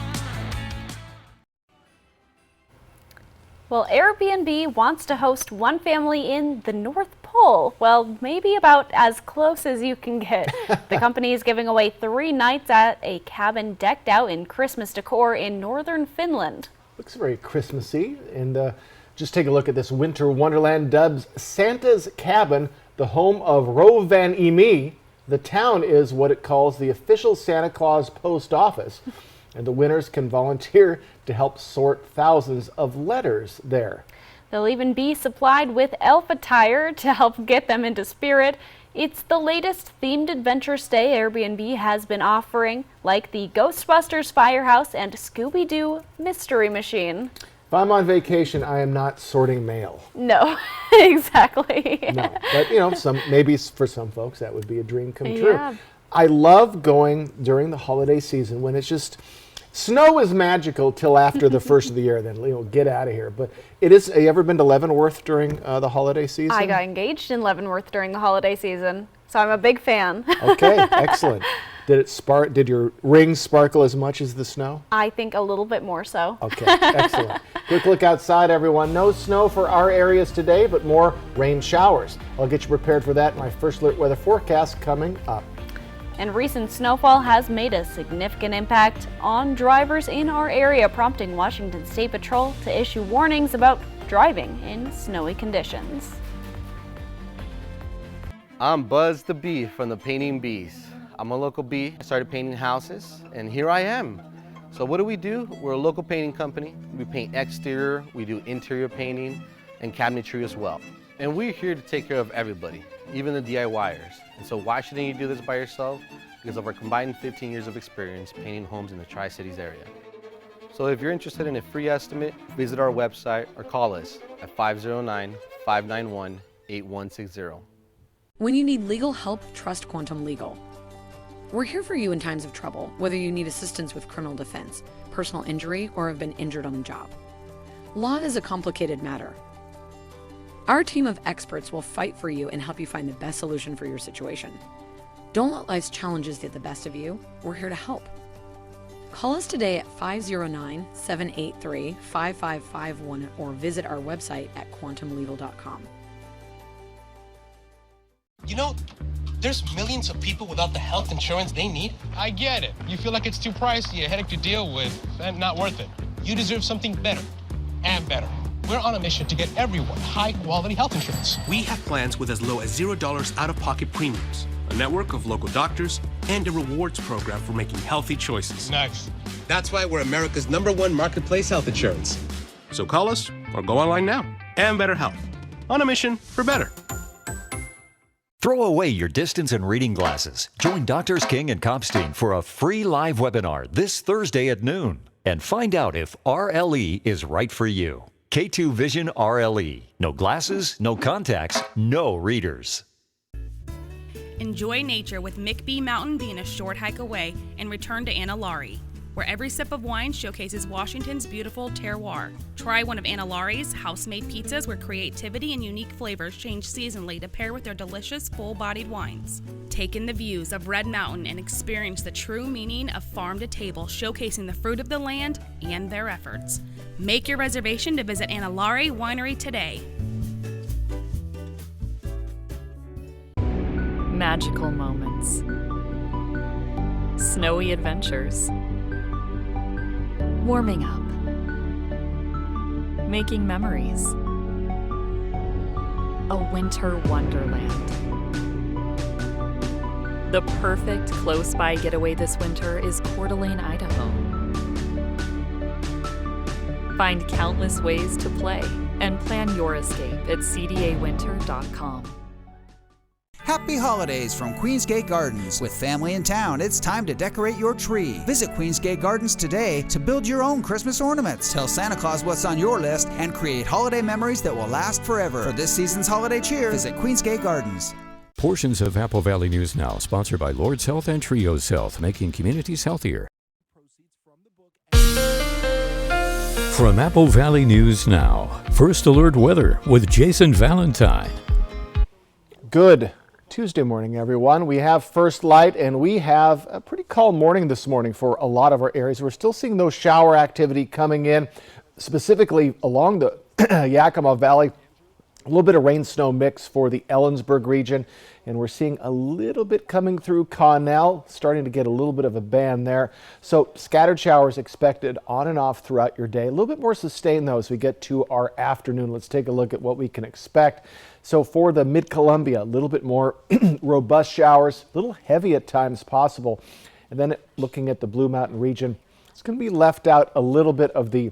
Well, Airbnb wants to host one family in the North Pole. Well, maybe about as close as you can get. The company is giving away 3 nights at a cabin decked out in Christmas decor in northern Finland. Looks very Christmassy. And just take a look at this winter wonderland dubs Santa's Cabin, the home of Rovaniemi. The town is what it calls the official Santa Claus post office. And the winners can volunteer to help sort thousands of letters there. They'll even be supplied with elf attire to help get them into spirit. It's the latest themed adventure stay Airbnb has been offering, like the Ghostbusters Firehouse and Scooby-Doo Mystery Machine. If I'm on vacation, I am not sorting mail. No, exactly. No, but you know, maybe for some folks that would be a dream come true. Yeah. I love going during the holiday season when it's just, snow is magical till after the first of the year, then get out of here. But it is, have you ever been to Leavenworth during the holiday season? I got engaged in Leavenworth during the holiday season, so I'm a big fan. Okay, excellent. Did your ring sparkle as much as the snow? I think a little bit more so. Okay, excellent. Quick look outside, everyone. No snow for our areas today, but more rain showers. I'll get you prepared for that in my first alert weather forecast coming up. And recent snowfall has made a significant impact on drivers in our area, prompting Washington State Patrol to issue warnings about driving in snowy conditions. I'm Buzz the Bee from the Painting Bees. I'm a local bee. I started painting houses, and here I am. So what do? We're a local painting company. We paint exterior, we do interior painting, and cabinetry as well. And we're here to take care of everybody, even the DIYers. And so why shouldn't you do this by yourself? Because of our combined 15 years of experience painting homes in the Tri-Cities area. So if you're interested in a free estimate, visit our website or call us at 509-591-8160. When you need legal help, trust Quantum Legal. We're here for you in times of trouble, whether you need assistance with criminal defense, personal injury, or have been injured on the job. Law is a complicated matter. Our team of experts will fight for you and help you find the best solution for your situation. Don't let life's challenges get the best of you. We're here to help. Call us today at 509-783-5551 or visit our website at quantumlegal.com. You know, there's millions of people without the health insurance they need. I get it. You feel like it's too pricey, a headache to deal with, and not worth it. You deserve something better and better. We're on a mission to get everyone high-quality health insurance. We have plans with as low as $0 out-of-pocket premiums, a network of local doctors, and a rewards program for making healthy choices. Nice. That's why we're America's #1 marketplace health insurance. So call us or go online now. And Better Health. On a mission for better. Throw away your distance and reading glasses. Join Doctors King and Kopstein for a free live webinar this Thursday at noon. And find out if RLE is right for you. K2 Vision RLE. No glasses, no contacts, no readers. Enjoy nature with McBee Mountain being a short hike away, and return to Anilari, where every sip of wine showcases Washington's beautiful terroir. Try one of Anilari's house-made pizzas where creativity and unique flavors change seasonally to pair with their delicious full-bodied wines. Take in the views of Red Mountain and experience the true meaning of farm to table, showcasing the fruit of the land and their efforts. Make your reservation to visit Anilari Winery today. Magical moments, snowy adventures, warming up, making memories, a winter wonderland. The perfect close-by getaway this winter is Coeur d'Alene, Idaho. Find countless ways to play and plan your escape at cdawinter.com. Happy holidays from Queensgate Gardens. With family in town, it's time to decorate your tree. Visit Queensgate Gardens today to build your own Christmas ornaments. Tell Santa Claus what's on your list and create holiday memories that will last forever. For this season's holiday cheer, visit Queensgate Gardens. Portions of Apple Valley News Now, sponsored by Lord's Health and Trios Health, making communities healthier. From Apple Valley News Now, First Alert Weather with Jason Valentine. Good Tuesday morning, everyone. We have first light, and we have a pretty calm morning this morning for a lot of our areas. We're still seeing those shower activity coming in, specifically along the Yakima Valley. A little bit of rain snow mix for the Ellensburg region, and we're seeing a little bit coming through Connell, starting to get a little bit of a band there. So scattered showers expected on and off throughout your day. A little bit more sustained though as we get to our afternoon. Let's take a look at what we can expect. So for the Mid-Columbia, a little bit more robust showers, a little heavy at times possible. And then looking at the Blue Mountain region, it's going to be left out a little bit of the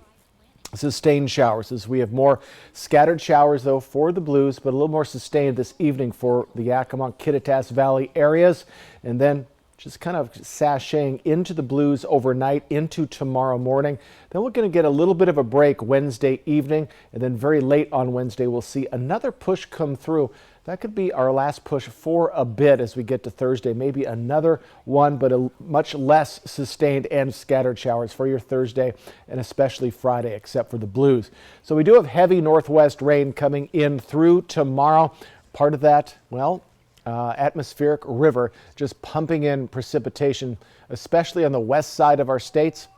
sustained showers as we have more scattered showers though for the Blues, but a little more sustained this evening for the Yakima, Kittitas Valley areas. And then just kind of sashaying into the Blues overnight into tomorrow morning. Then we're going to get a little bit of a break Wednesday evening, and then very late on Wednesday we'll see another push come through. That could be our last push for a bit as we get to Thursday. Maybe another one, but a much less sustained and scattered showers for your Thursday and especially Friday, except for the Blues. So we do have heavy northwest rain coming in through tomorrow. Part of that, well, atmospheric river just pumping in precipitation, especially on the west side of our states,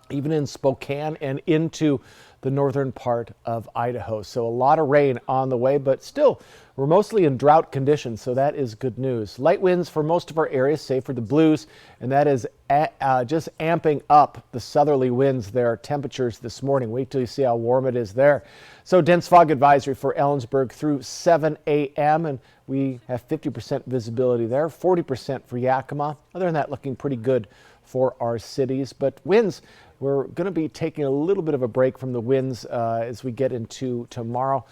even in Spokane and into the northern part of Idaho. So a lot of rain on the way, but still we're mostly in drought conditions, so that is good news. Light winds for most of our areas, save for the Blues, and that is just amping up the southerly winds there. Temperatures this morning, wait till you see how warm it is there. So dense fog advisory for Ellensburg through 7 a.m. and we have 50% visibility there, 40% for Yakima. Other than that, looking pretty good for our cities, but winds, we're going to be taking a little bit of a break from the winds as we get into tomorrow.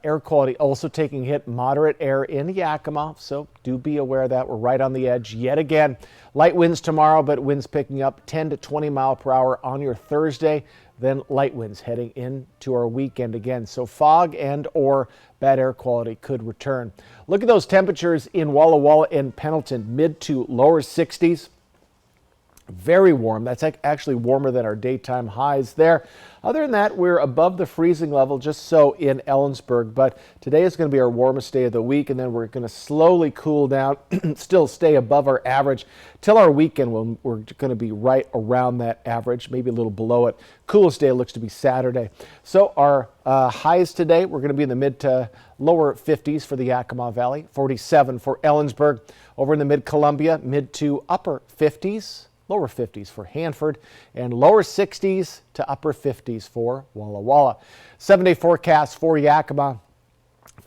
Air quality also taking a hit, moderate air in Yakima, so do be aware of that. We're right on the edge yet again. Light winds tomorrow, but winds picking up 10 to 20 mile per hour on your Thursday. Then light winds heading into our weekend again. So fog and or bad air quality could return. Look at those temperatures in Walla Walla and Pendleton, mid to lower 60s. Very warm. That's actually warmer than our daytime highs there. Other than that, we're above the freezing level just so in Ellensburg, but today is going to be our warmest day of the week, and then we're going to slowly cool down, still stay above our average till our weekend when we're going to be right around that average, maybe a little below it. Coolest day looks to be Saturday. So our highs today, we're going to be in the mid to lower 50s for the Yakima Valley, 47 for Ellensburg. Over in the Mid-Columbia, mid to upper 50s. lower 50s for Hanford, and lower 60s to upper 50s for Walla Walla. 7-day forecast for Yakima.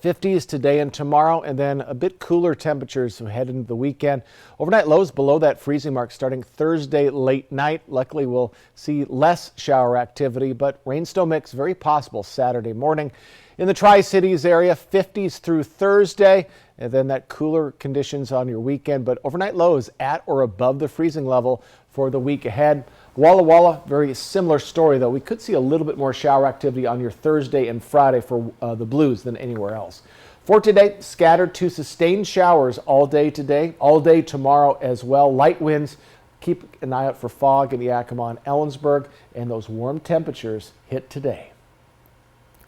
50s today and tomorrow, and then a bit cooler temperatures head into the weekend. Overnight lows below that freezing mark starting Thursday late night. Luckily, we'll see less shower activity, but rain still mix very possible Saturday morning. In the Tri-Cities area, 50s through Thursday, and then that cooler conditions on your weekend, but overnight lows at or above the freezing level for the week ahead. Walla Walla, very similar story, though. We could see a little bit more shower activity on your Thursday and Friday for the Blues than anywhere else. For today, scattered to sustained showers all day today, all day tomorrow as well. Light winds. Keep an eye out for fog in Yakima and Ellensburg, and those warm temperatures hit today.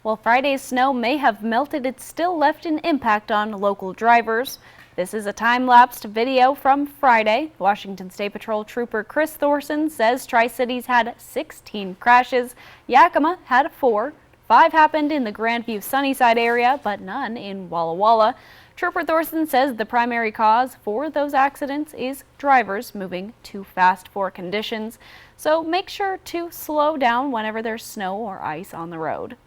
While Friday's snow may have melted, it's still left an impact on local drivers. This is a time-lapsed video from Friday. Washington State Patrol Trooper Chris Thorson says Tri-Cities had 16 crashes. Yakima had 4. 5 happened in the Grandview Sunnyside area, but none in Walla Walla. Trooper Thorson says the primary cause for those accidents is drivers moving too fast for conditions. So make sure to slow down whenever there's snow or ice on the road.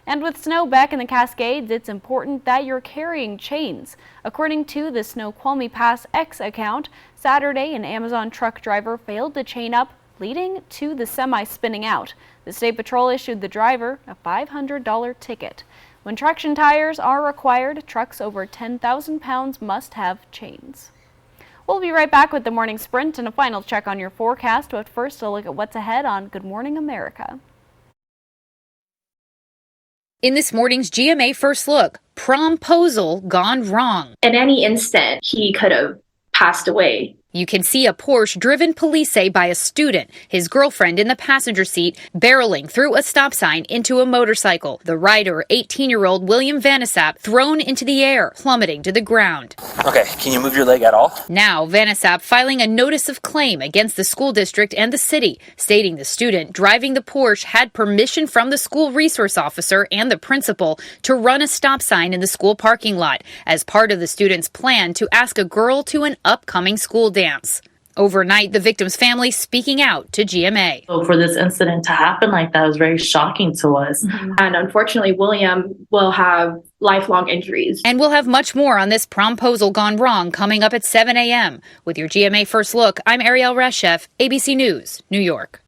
And with snow back in the Cascades, it's important that you're carrying chains. According to the Snoqualmie Pass X account, Saturday an Amazon truck driver failed to chain up, leading to the semi spinning out. The State Patrol issued the driver a $500 ticket. When traction tires are required, trucks over 10,000 pounds must have chains. We'll be right back with the morning sprint and a final check on your forecast, but first a look at what's ahead on Good Morning America. In this morning's GMA First Look, promposal gone wrong. At any instant, he could have passed away. You can see a Porsche driven police say by a student, his girlfriend in the passenger seat, barreling through a stop sign into a motorcycle. The rider, 18-year-old William Vanasap, thrown into the air, plummeting to the ground. Okay, can you move your leg at all? Now, Vanasap filing a notice of claim against the school district and the city, stating the student driving the Porsche had permission from the school resource officer and the principal to run a stop sign in the school parking lot as part of the student's plan to ask a girl to an upcoming school dance. Overnight, the victim's family speaking out to GMA. So for this incident to happen like that was very shocking to us. Mm-hmm. And unfortunately, William will have lifelong injuries. And we'll have much more on this promposal gone wrong coming up at 7 a.m. With your GMA First Look, I'm Ariel Reshef, ABC News, New York.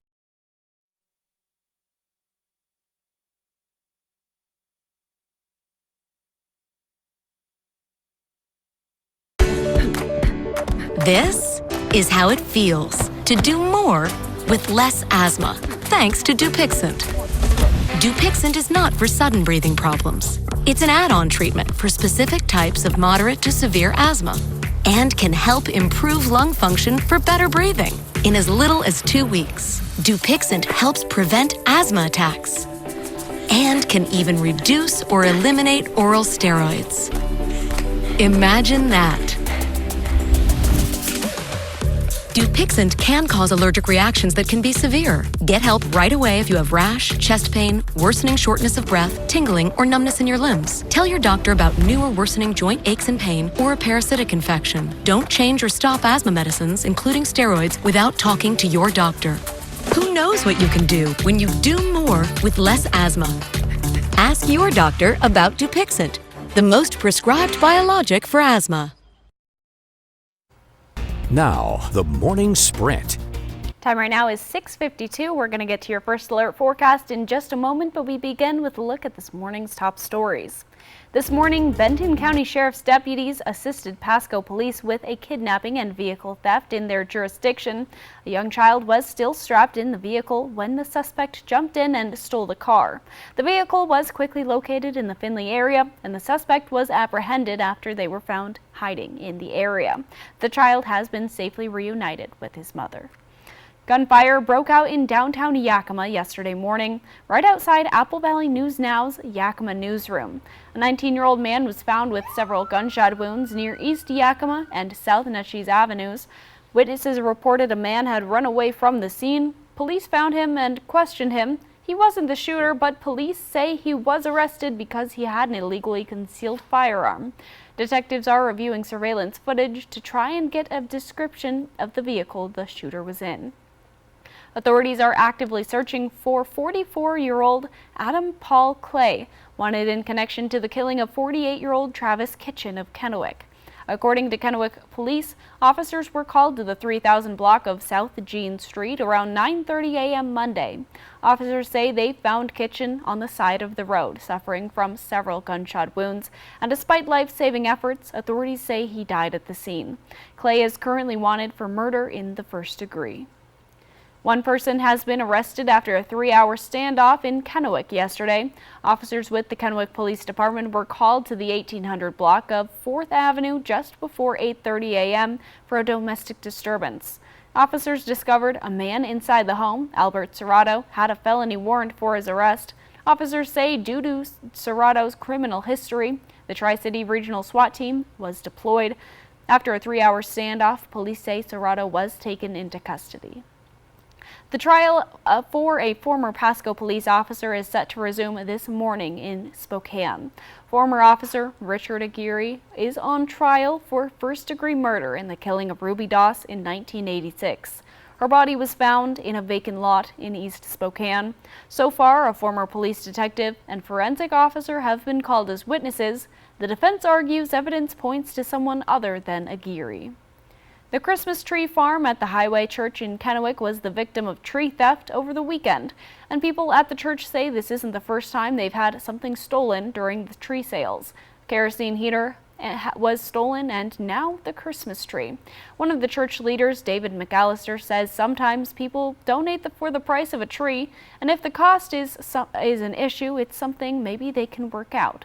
This is how it feels to do more with less asthma, thanks to Dupixent. Dupixent is not for sudden breathing problems. It's an add-on treatment for specific types of moderate to severe asthma and can help improve lung function for better breathing in as little as 2 weeks. Dupixent helps prevent asthma attacks and can even reduce or eliminate oral steroids. Imagine that. Dupixent can cause allergic reactions that can be severe. Get help right away if you have rash, chest pain, worsening shortness of breath, tingling, or numbness in your limbs. Tell your doctor about new or worsening joint aches and pain or a parasitic infection. Don't change or stop asthma medicines, including steroids, without talking to your doctor. Who knows what you can do when you do more with less asthma? Ask your doctor about Dupixent, the most prescribed biologic for asthma. Now, the morning sprint. Time right now is 6:52. We're going to get to your first alert forecast in just a moment, but we begin with a look at this morning's top stories. This morning, Benton County Sheriff's deputies assisted Pasco police with a kidnapping and vehicle theft in their jurisdiction. A young child was still strapped in the vehicle when the suspect jumped in and stole the car. The vehicle was quickly located in the Findlay area, and the suspect was apprehended after they were found hiding in the area. The child has been safely reunited with his mother. Gunfire broke out in downtown Yakima yesterday morning, right outside Apple Valley News Now's Yakima newsroom. A 19-year-old man was found with several gunshot wounds near East Yakima and South Natchez Avenues. Witnesses reported a man had run away from the scene. Police found him and questioned him. He wasn't the shooter, but police say he was arrested because he had an illegally concealed firearm. Detectives are reviewing surveillance footage to try and get a description of the vehicle the shooter was in. Authorities are actively searching for 44-year-old Adam Paul Clay, wanted in connection to the killing of 48-year-old Travis Kitchen of Kennewick. According to Kennewick Police, officers were called to the 3000 block of South Jean Street around 9:30 a.m. Monday. Officers say they found Kitchen on the side of the road, suffering from several gunshot wounds, and despite life-saving efforts, authorities say he died at the scene. Clay is currently wanted for murder in the first degree. One person has been arrested after a 3-hour standoff in Kennewick yesterday. Officers with the Kennewick Police Department were called to the 1800 block of 4th Avenue just before 8:30 a.m. for a domestic disturbance. Officers discovered a man inside the home. Albert Serrato had a felony warrant for his arrest. Officers say due to Serrato's criminal history, the Tri-City Regional SWAT team was deployed. After a 3-hour standoff, police say Serrato was taken into custody. The trial for a former Pasco police officer is set to resume this morning in Spokane. Former officer Richard Aguirre is on trial for first-degree murder in the killing of Ruby Doss in 1986. Her body was found in a vacant lot in East Spokane. So far, a former police detective and forensic officer have been called as witnesses. The defense argues evidence points to someone other than Aguirre. The Christmas tree farm at the Highway Church in Kennewick was the victim of tree theft over the weekend, and people at the church say this isn't the first time they've had something stolen during the tree sales. A kerosene heater was stolen, and now the Christmas tree. One of the church leaders, David McAllister, says sometimes people donate for the price of a tree, and if the cost is an issue, it's something maybe they can work out.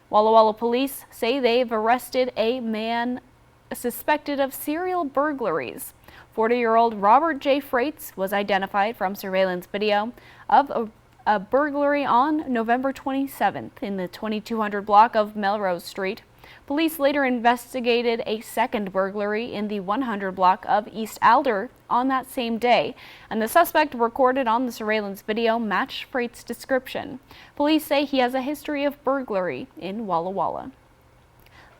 Walla Walla police say they've arrested a man suspected of serial burglaries. 40-year-old Robert J. Freites was identified from surveillance video of a burglary on November 27th in the 2200 block of Melrose Street. Police later investigated a second burglary in the 100 block of East Alder on that same day, and the suspect recorded on the surveillance video matched Freites' description. Police say he has a history of burglary in Walla Walla.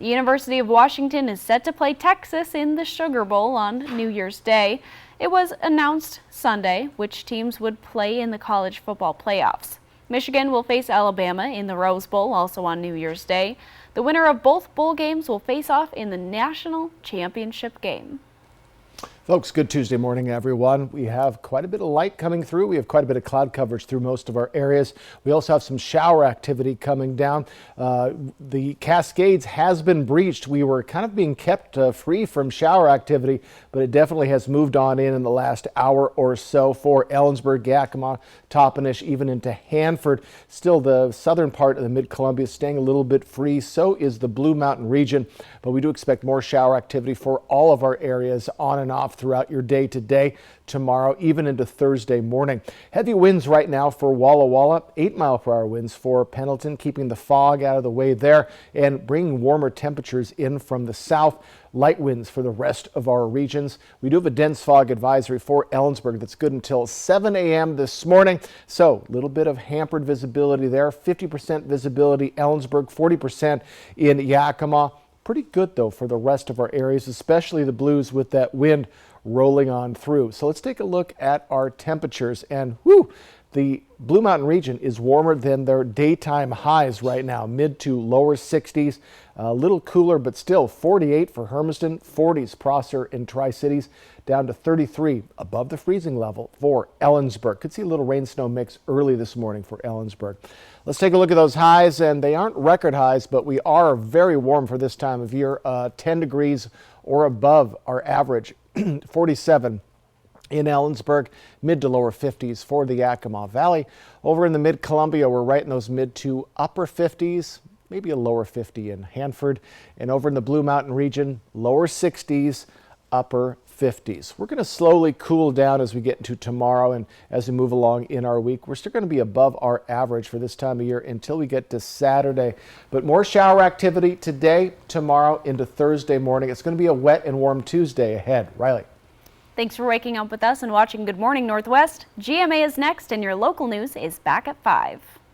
The University of Washington is set to play Texas in the Sugar Bowl on New Year's Day. It was announced Sunday which teams would play in the college football playoffs. Michigan will face Alabama in the Rose Bowl, also on New Year's Day. The winner of both bowl games will face off in the national championship game. Folks, good Tuesday morning, everyone. We have quite a bit of light coming through. We have quite a bit of cloud coverage through most of our areas. We also have some shower activity coming down. The Cascades has been breached. We were kind of being kept free from shower activity, but it definitely has moved on in the last hour or so for Ellensburg, Yakima, Toppenish, even into Hanford. Still, the southern part of the Mid-Columbia is staying a little bit free. So is the Blue Mountain region, but we do expect more shower activity for all of our areas on and off throughout your day today, tomorrow, even into Thursday morning. Heavy winds right now for Walla Walla, 8-mile-per-hour winds for Pendleton, keeping the fog out of the way there and bringing warmer temperatures in from the south. Light winds for the rest of our regions. We do have a dense fog advisory for Ellensburg that's good until 7 a.m. this morning. So a little bit of hampered visibility there. 50% visibility Ellensburg, 40% in Yakima. Pretty good though for the rest of our areas, especially the Blues with that wind rolling on through. So let's take a look at our temperatures, and the Blue Mountain region is warmer than their daytime highs right now, mid to lower 60s, a little cooler, but still 48 for Hermiston, 40s Prosser and Tri-Cities, down to 33 above the freezing level for Ellensburg. Could see a little rain snow mix early this morning for Ellensburg. Let's take a look at those highs, and they aren't record highs, but we are very warm for this time of year, 10 degrees or above our average. 47 in Ellensburg, mid to lower 50s for the Yakima Valley. Over in the Mid-Columbia, we're right in those mid to upper 50s, maybe a lower 50 in Hanford. And over in the Blue Mountain region, lower 60s, upper 50s. We're going to slowly cool down as we get into tomorrow and as we move along in our week. We're still going to be above our average for this time of year until we get to Saturday. But more shower activity today, tomorrow, into Thursday morning. It's going to be a wet and warm Tuesday ahead. Riley. Thanks for waking up with us and watching Good Morning Northwest. GMA is next, and your local news is back at 5.